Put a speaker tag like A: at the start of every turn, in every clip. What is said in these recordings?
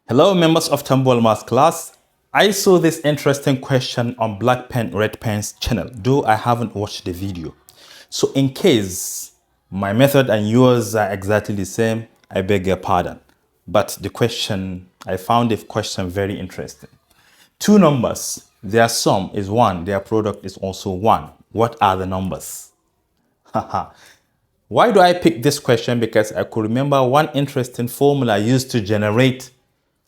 A: Hello members of Tambol Math class. I saw this interesting question on Black Pen Red Pen's channel, though I haven't watched the video. So in case my method and yours are exactly the same, I beg your pardon. But I found the question very interesting. Two numbers, their sum is 1, their product is also 1. What are the numbers? Why do I pick this question? Because I could remember one interesting formula used to generate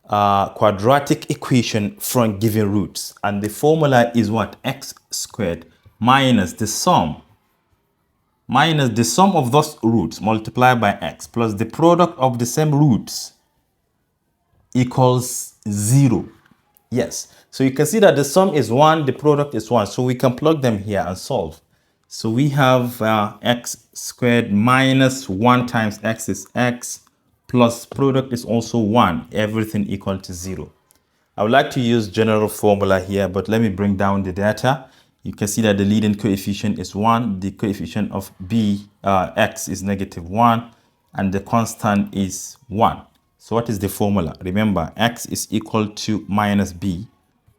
A: quadratic equation from given roots, and the formula is what? X squared minus the sum of those roots multiplied by x plus the product of the same roots equals 0. Yes, so you can see that the sum is 1, the product is 1, so we can plug them here and solve. So we have x squared minus 1 times x is x plus product is also 1, everything equal to 0. I would like to use general formula here, but let me bring down the data. You can see that the leading coefficient is 1, the coefficient of x is -1, and the constant is 1. So what is the formula? Remember, x is equal to minus b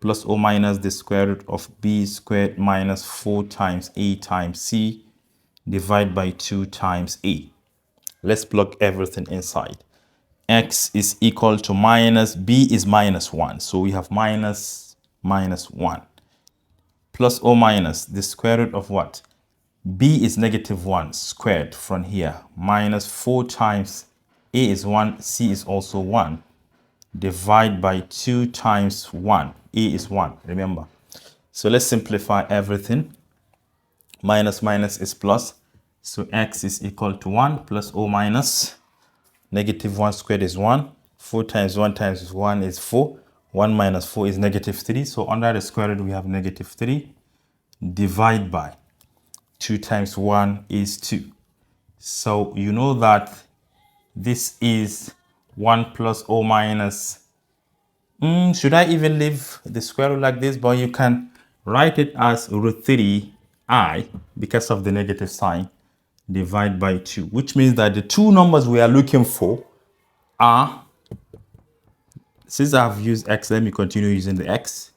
A: plus or minus the square root of b squared minus 4 times a times c divided by 2 times a. Let's plug everything inside. X is equal to minus, b is -1. So we have minus 1. Plus or minus the square root of what? B is -1 squared from here. Minus 4 times a is 1, c is also 1. Divide by 2 times 1. A is 1, remember. So let's simplify everything. Minus is plus. So x is equal to 1 plus or minus -1 squared is 1. 4 times 1 times 1 is 4. 1 minus 4 is -3. So under the square root, we have -3. Divide by 2 times 1 is 2. So you know that this is 1 plus or minus. Should I even leave the square root like this? But you can write it as root 3i because of the negative sign. Divide by 2, which means that the two numbers we are looking for are, since I've used x, let me continue using the x.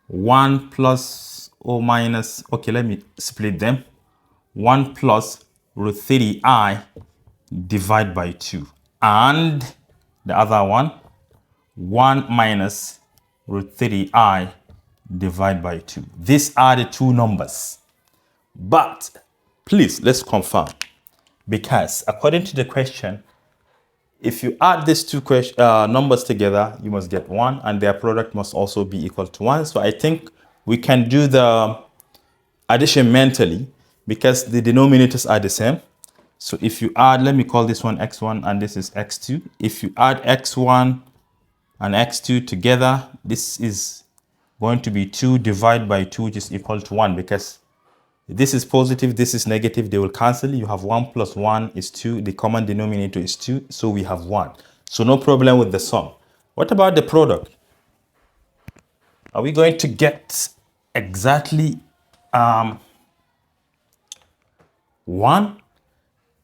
A: 1 plus or minus, okay, let me split them. 1 plus root 3i divided by 2. And the other one, 1 minus root 3i divided by 2. These are the two numbers. But please, let's confirm. Because according to the question, if you add these two numbers together, you must get 1, and their product must also be equal to 1. So I think we can do the addition mentally because the denominators are the same. So if you add, let me call this one x1 and this is x2. If you add x1 and x2 together, this is going to be 2 divided by 2, which is equal to 1, because this is positive, this is negative, they will cancel. You have 1 plus 1 is 2. The common denominator is 2, so we have 1. So no problem with the sum. What about the product? Are we going to get exactly 1?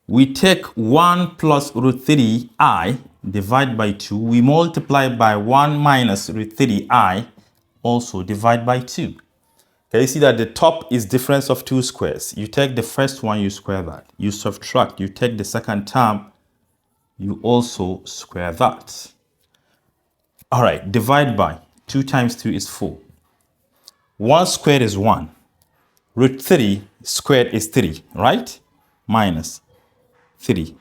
A: We take 1 plus root 3i divided by 2. We multiply by 1 minus root 3i, also divide by 2. Can you see that the top is difference of two squares? You take the first one, you square that. You subtract, you take the second term, you also square that. All right, divide by 2 times 2 is 4. 1 squared is 1. Root 3 squared is 3, right? Minus 3.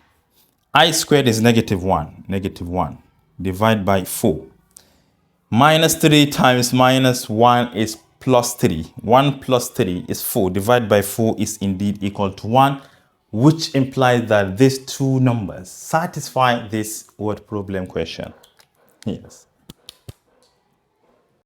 A: I squared is -1. Divide by 4. Minus 3 times minus 1 is plus 3. 1 plus 3 is 4. Divided by 4 is indeed equal to 1, which implies that these two numbers satisfy this word problem question. Yes.